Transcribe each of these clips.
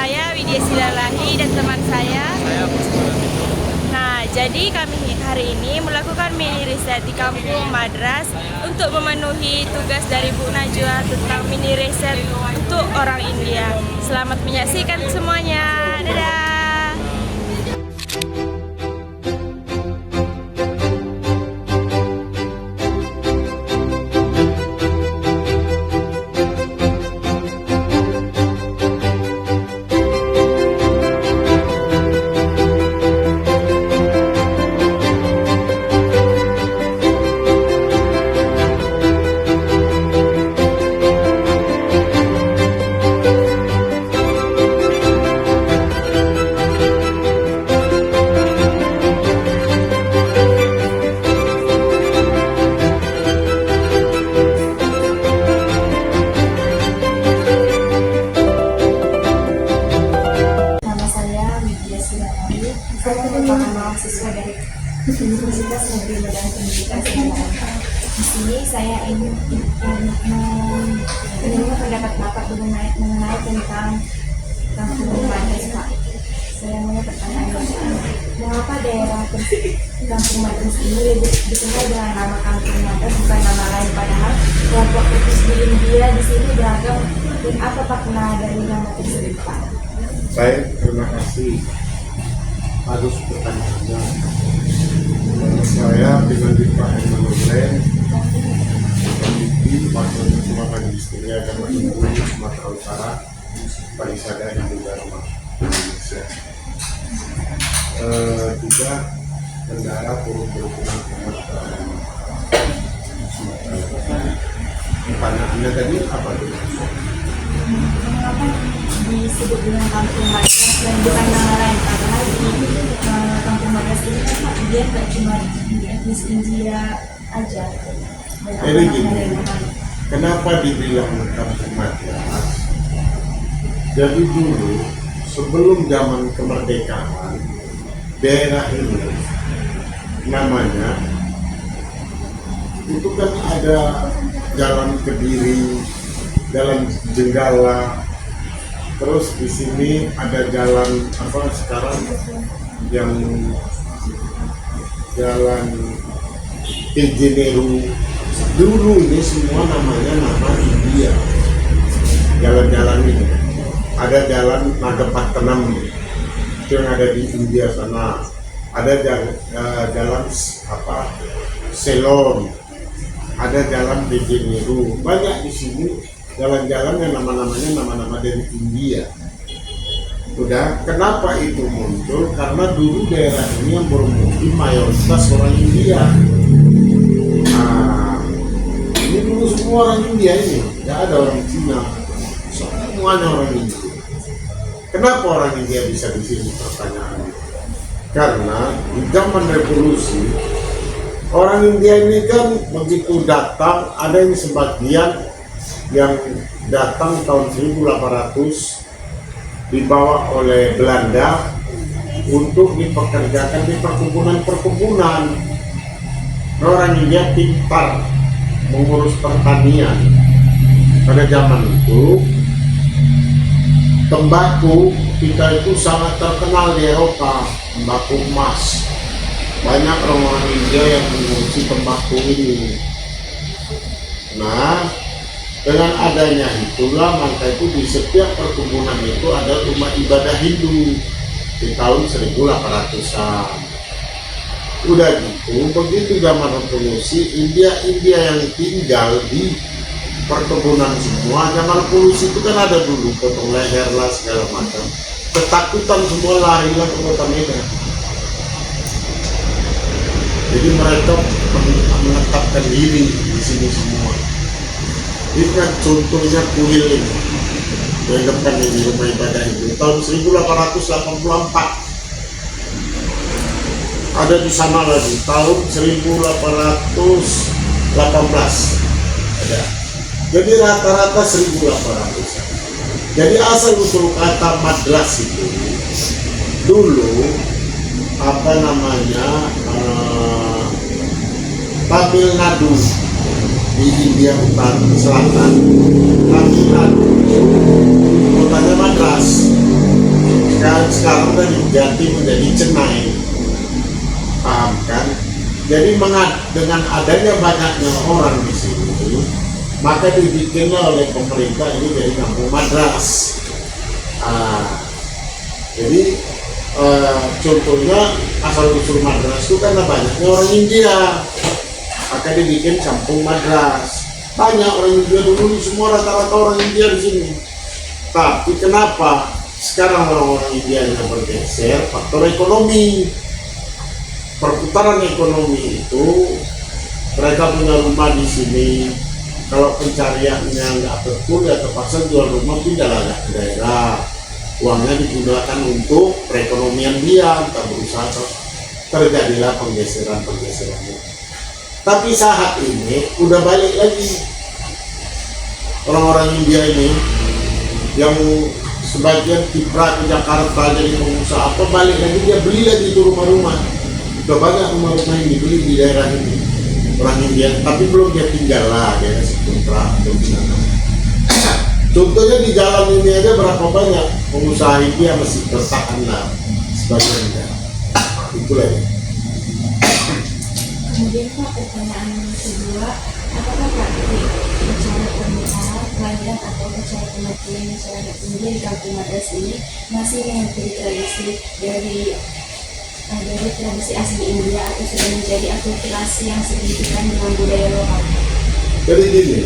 saya Widya Silalahi dan teman saya. Nah, jadi kami hari ini melakukan mini riset di kampung Madras untuk memenuhi tugas dari Bu Najwa tentang mini riset untuk orang India. Selamat menyaksikan semuanya. Dadah. Saya merupakan mahasiswa dari Universitas Negeri Medan Pendidikan Sejarah. Di sini saya ingin mendengar pendapat Bapak mengenai tentang Kampung Madras, Pak. Saya punya pertanyaan, mengapa daerah Kampung Madras ini dikenal dengan nama Kampung Madras bukan nama lain, padahal kelompok etnis di India di sini beragam, dan apa makna dari nama tersebut, Pak? Baik, terima kasih. Harus pertanyaannya. Saya dengan Pak Emanuel peneliti Fakultas Ilmu Magisteria Agama Hindu Sumatera Utara, Parisada Hindu Dharma Indonesia. Juga bendahara Forum Kerukunan Umat Beragama Sumatera Utara. Pertanyaannya tadi apa tuh? Mengapa disebut dengan Kampung Madras dan bukan nama lain, padahal di Kampung Madras ini kan dia nggak cuma di etnis India aja. Jadi gini, kenapa dibilang Kampung Madras? Jadi dulu sebelum zaman kemerdekaan, daerah ini namanya itu kan ada Jalan Kediri, Jalan Jenggala, terus di sini ada jalan apa sekarang yang Jalan Tejeneru. Dulu ini semua namanya nama India. Jalan-jalan ini ada Jalan Nagapattanam itu yang ada di India sana. Ada jalan apa Ceylon, ada Jalan Tejeneru. Banyak di sini jalan-jalan yang nama-namanya nama-nama dari India. Udah, kenapa itu muncul? Karena dulu daerah ini yang bermukim mayoritas orang India. Nah, ini dulu semua orang India ini, nggak ada orang Cina, semuanya orang India. Kenapa orang India bisa di sini? Pertanyaannya. Karena di zaman revolusi orang India ini kan begitu datang, ada yang sebagian yang datang tahun 1800 dibawa oleh Belanda untuk dipekerjakan di perkebunan-perkebunan. Orang India pintar mengurus pertanian. Pada zaman itu tembakau kita itu sangat terkenal di Eropa, tembakau emas. Banyak orang-orang India yang mengurusi tembakau ini. Nah, dengan adanya itulah maka itu di setiap perkebunan itu ada rumah ibadah Hindu di tahun 1800-an. Udah gitu, begitu zaman revolusi India yang tinggal di perkebunan semua. Zaman revolusi itu kan ada dulu potong leher lah segala macam. Ketakutan semua larilah ke kota Medan. Jadi mereka menetapkan diri di sini semua. Ini kan contohnya kuil ini yang depan ini rumah ibadah itu tahun 1884. Ada di sana lagi tahun 1818 ada. Jadi rata-rata 1800. Jadi asal usul kata Madras itu dulu apa namanya Tamil Nadu di India Selatan. Tamil Nadu kotanya Madras. sekarang dari Jati menjadi Cenai, paham kan? Jadi dengan adanya banyaknya orang di sini, maka dibikinlah oleh pemerintah ini jadi kampung madras. Jadi contohnya asal usul madras itu karena banyaknya orang India, maka dibikin kampung madras. Banyak orang India dulu, semua rata-rata orang India di sini. Tapi kenapa sekarang orang-orang India yang bergeser? Faktor ekonomi, perputaran ekonomi itu, mereka punya rumah di sini. Kalau pencariannya nggak betul ya terpaksa jual rumah, pindahlah ke daerah. Uangnya digunakan untuk perekonomian dia, entah berusaha, terjadilah penggeseran-penggeserannya. Tapi saat ini udah balik lagi orang-orang India ini yang sebagian kiprah ke Jakarta jadi pengusaha apa, balik lagi dia beli lagi itu rumah-rumah. Udah banyak rumah-rumah yang dibeli di daerah ini orang India, tapi belum dia tinggal lah, dia kasih kontrak atau di sana. Contohnya di jalan ini aja berapa banyak pengusaha India masih bertahan lah sebagiannya. Itulah ya. Kemudian Pak, pertanyaan kedua, apakah praktik upacara pernikahan, kelahiran atau upacara kematian masyarakat India di kampung madras ini masih mengikuti tradisi dari tradisi asli India atau sudah menjadi akulturasi yang signifikan dengan budaya lokal? Jadi gini,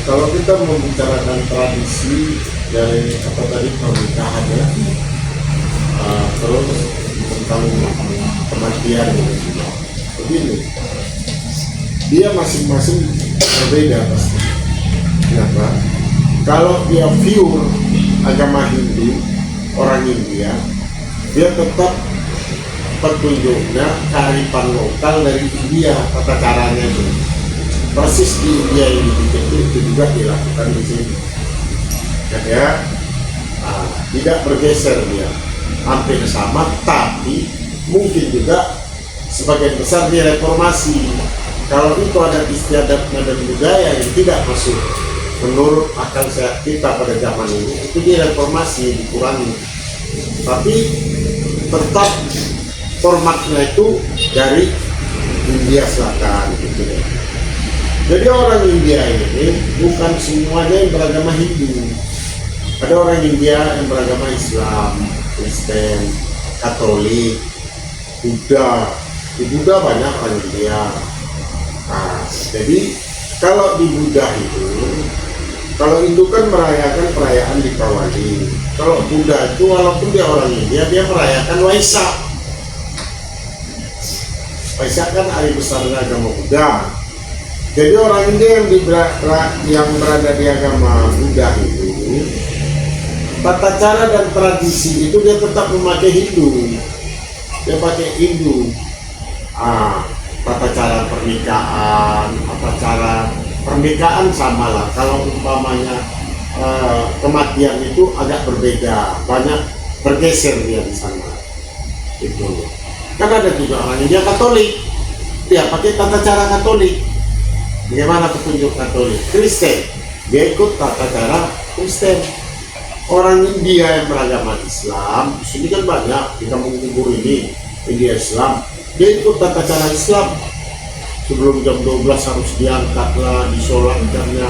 kalau kita membicarakan tradisi dari apa tadi pernikahan ya, terus tentang kematian gitu, begini, dia masing-masing berbeda pasti. Kenapa? Kalau dia pure agama Hindu, orang India, dia tetap petunjuknya kearifan lokal dari India, tata caranya itu persis di India ini itu juga dilakukan di sini. Ya, tidak bergeser dia, hampir sama, tapi mungkin juga sebagian besar dia reformasi. Kalau itu ada istiadatnya dan budaya yang tidak masuk menurut akal sehat kita pada zaman ini, itu dia reformasi, dikurangi. Tapi tetap formatnya itu dari India Selatan gitu ya. Jadi orang India ini bukan semuanya yang beragama Hindu. Ada orang India yang beragama Islam, Kristen, Katolik, Buddha. Di Buddha banyak orang India. Jadi kalau di Buddha itu, kalau Hindu kan merayakan perayaan Dipawali. Kalau Buddha itu walaupun dia orang India, dia merayakan Waisak. Waisak kan hari besarnya agama Buddha. Jadi orang India yang berada di agama Buddha itu, tata cara dan tradisi itu dia tetap memakai Hindu. Dia pakai Hindu. Tata cara pernikahan sama lah. Kalau umpamanya kematian itu agak berbeda, banyak bergeser dia di sana. Itu. Kan ada juga orang India Katolik, dia pakai tata cara Katolik. Bagaimana petunjuk Katolik? Kristen, dia ikut tata cara Kristen. Orang India yang beragama Islam, di sini kan banyak di kampung kubur ini, India Islam, dia ikut tata cara Islam. Sebelum jam 12 harus diangkat lah, disolatkannya.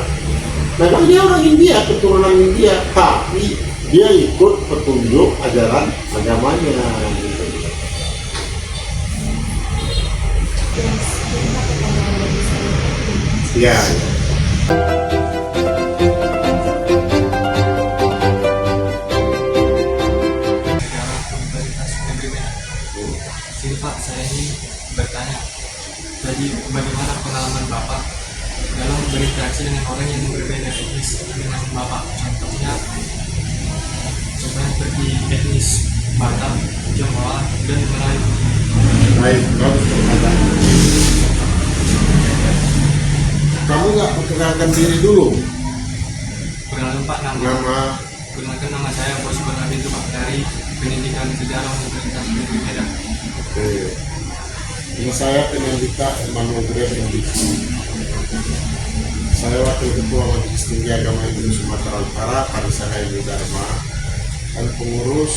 Memang dia orang India, keturunan India, tapi dia ikut petunjuk ajaran agamanya. Ya. Jadi Pak, saya ini bertanya, jadi bagaimana pengalaman Bapak dalam berinteraksi dengan orang yang berbeda etnis dengan Bapak? Contohnya seperti etnis Batak, Jawa, dan Melayu. Baik, kamu nggak perkenalkan diri dulu? Perkenalkan Pak, perkenalkan nama saya Bos Bernabin itu Pak, dari Pendidikan Sejarah Universitas Medan. Oke. Nama saya Penelita Emmanuel Gre Pendiki. Saya Wakil Ketua Majelis Tinggi Agama Hindu Sumatera Utara, Parisara Hindu Dharma. dan pengurus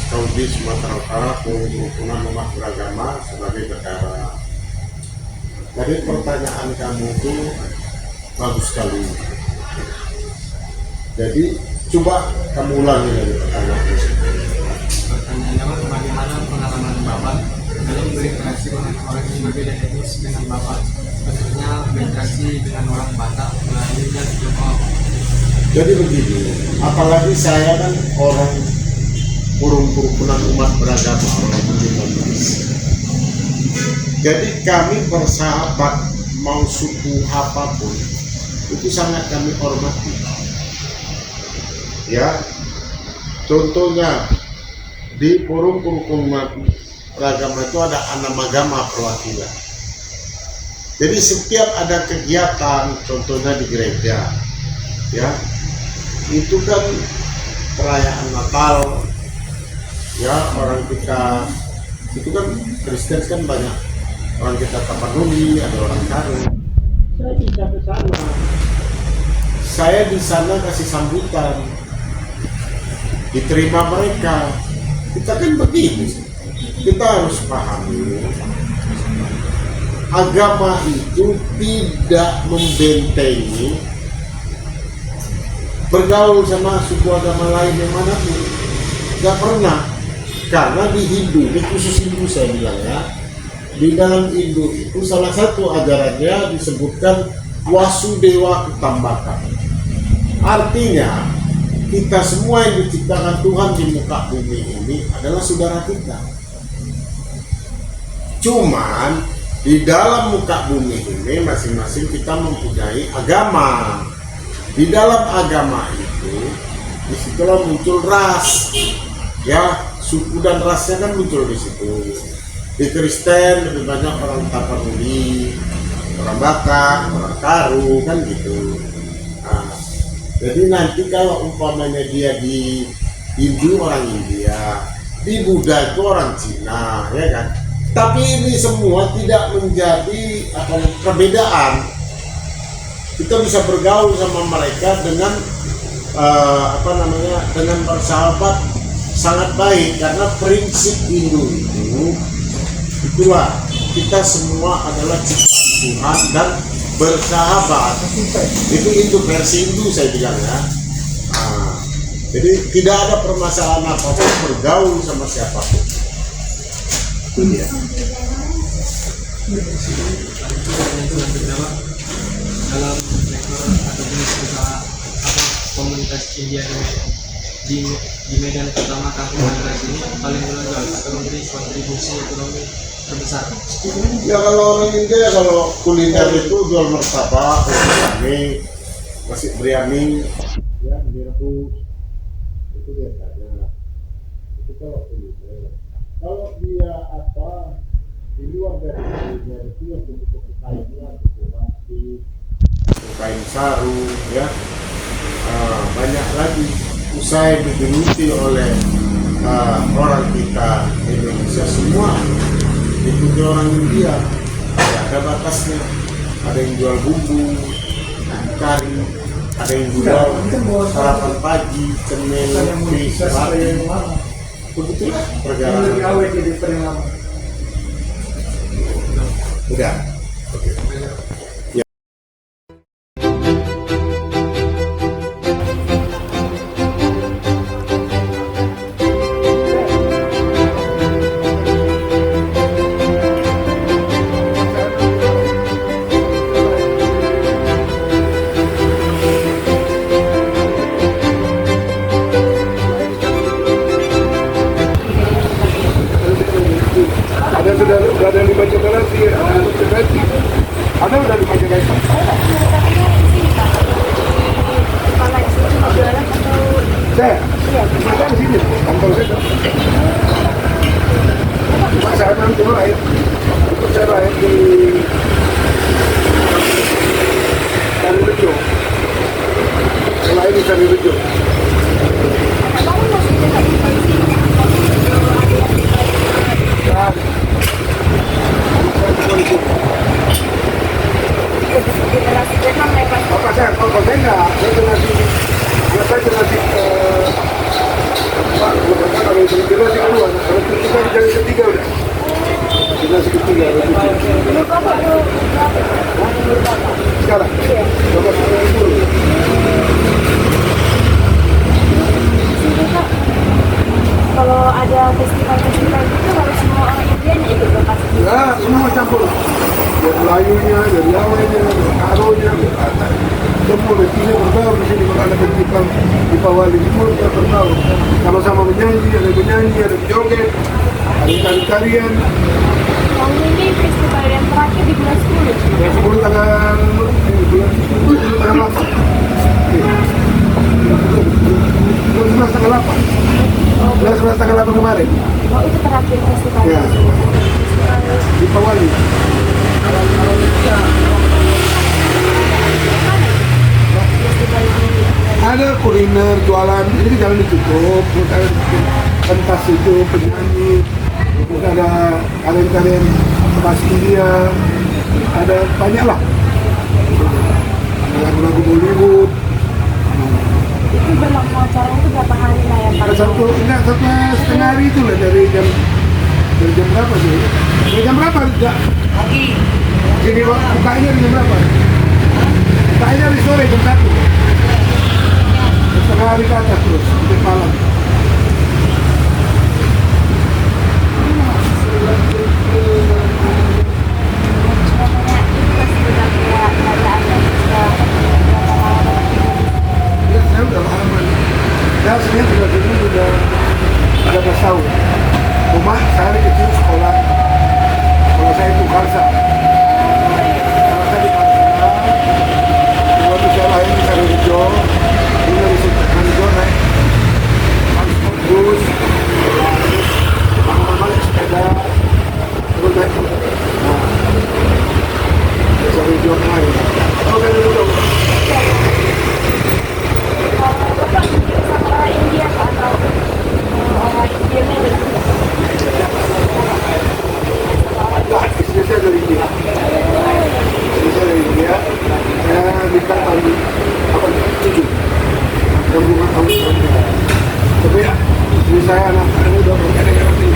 Kaudi Sumatera Utara Kerukunan Umat Beragama sebagai daerah. Jadi pertanyaan kamu itu bagus sekali. Jadi coba kamu ulangi dari pertanyaan itu. Pertanyaannya Pak, bagaimana pengalaman Bapak dalam berinteraksi dengan orang yang berbeda etnis dengan Bapak? Tentunya berinteraksi dengan orang Batak, Melayu, dan Tionghoa. Jadi begini, apalagi saya kan orang kerukunan umat beragama, orang Indonesia. Jadi kami bersahabat mau suku apapun itu sangat kami hormati. Ya, contohnya di forum kerukunan beragama itu ada 6 agama perwakilan. Jadi setiap ada kegiatan, contohnya di gereja, ya, itu kan perayaan Natal, ya, orang kita itu kan Kristen kan banyak, orang kita Tapanuli, ada orang Karo. Saya bisa ke sana, saya di sana kasih sambutan, diterima mereka. Kita kan begini, kita harus pahami agama itu tidak membentengi bergaul sama suku agama lain yang mana pun, nggak pernah. Karena di Hindu, di khusus Hindu saya bilang ya, di dalam Hindu itu salah satu ajarannya disebutkan Wasudewa Kutambaka. Artinya kita semua yang diciptakan Tuhan di muka bumi ini adalah saudara kita. Cuman di dalam muka bumi ini masing-masing kita mempunyai agama. Di dalam agama itu disitulah muncul ras, ya, suku dan rasnya kan muncul di situ. Di Kristen lebih banyak orang Tapanuli, orang Batak, orang Karo, kan gitu. Nah, jadi nanti kalau umpamanya dia di Hindu orang India, di Buddha itu orang Cina, ya kan. Tapi ini semua tidak menjadi perbedaan. Kita bisa bergaul sama mereka dengan dengan bersahabat sangat baik, karena prinsip Hindu itu itulah, kita semua adalah ciptaan Tuhan dan bersahabat. Itu Hindu, versi Hindu saya bilang ya. Jadi tidak ada permasalahan apapun bergaul sama siapapun. Itu dia. Dalam sektor atau jenis usaha apa komunitas India di Medan, terutama kampung Madras ini paling menonjol atau memberi kontribusi ekonomi terbesar? Ya kalau orang India, kalau kuliner itu jual martabak, biryani, nasi biryani, ya direbus, itu biasanya. Itu kalau kuliner. Kalau dia di luar dari kuliner itu yang bentuk kainnya, kain saru, ya, banyak lagi usaha yang digeluti oleh orang kita Indonesia semua ikuti orang India. Ya, ada batasnya. Ada yang jual bumbu, kari, ada yang jual sarapan pagi, cemil, fish, roti. Begitulah perjalanan. Udah. Oke. Sudah ada yang dibacakan lagi, ada udah dibacakan lagi. Saya di sini, kantor saya. Cuma saya nanti lahir, itu saya lahir di Sarirejo. Saya lahir di Sarirejo. Bapak saya, kalau saya enggak, saya generasi generasi kedua, kalau kita jadi ketiga udah. Generasi ketiga, Dulu Bapak tuh berapa? sekarang. Iya. Bapak sekarang dulu. Sini Kak, kalau ada festival-festival gitu harus semua orang India yang ikut Bapak. Ya, semua campur. Dari Melayunya, dari Yawanya, dari Karonya, dari Batak. Semua betinya berbaur di sini. Kalau ada festival di Pawali, semua kita berbaur. Kalau sama menyanyi, ada joget, ada tari-tarian. Tahun ini festival yang terakhir di bulan 10. Yang 10 bulan 10 tanggal 8. Bulan 11 tanggal 8. Bulan 11 tanggal 8 kemarin. Oh itu terakhir festival. Ya, di Pawali. Ada kuliner, jualan, ini jangan ditutup. Ada pentas itu, penyanyi, terus ada kalian bahasa India, ada banyak lah. Ada lagu-lagu Bollywood. Itu berlangsung acaranya itu berapa hari lah ya Pak? Ada satu setengah hari itu lah dari jam berapa sih? Dari jam berapa? Pagi. Jadi bukanya dari jam berapa? Bukanya dari sore jam 1. Setengah hari ke atas terus, sampai malam. Ya, saya udah lama. Saya sebenarnya sudah dulu udah 13 tahun. Cuma saya dari kecil sekolah. Kalau saya itu Kalsa. Kalau saya di Kalsa, waktu saya lahir di Sarorejo, ini dari Sarorejo naik transport bus, lama-lama naik sepeda, terus naik Sarorejo naik. Oke, dulu. Bapak sama orang India Pak atau orang India nya dari Nah, istri saya dari India. Istri saya dari India. Saya nikah tahun 7. Gabungan tahun 3. Tapi ya, istri saya anak-anaknya udah berkali-kali.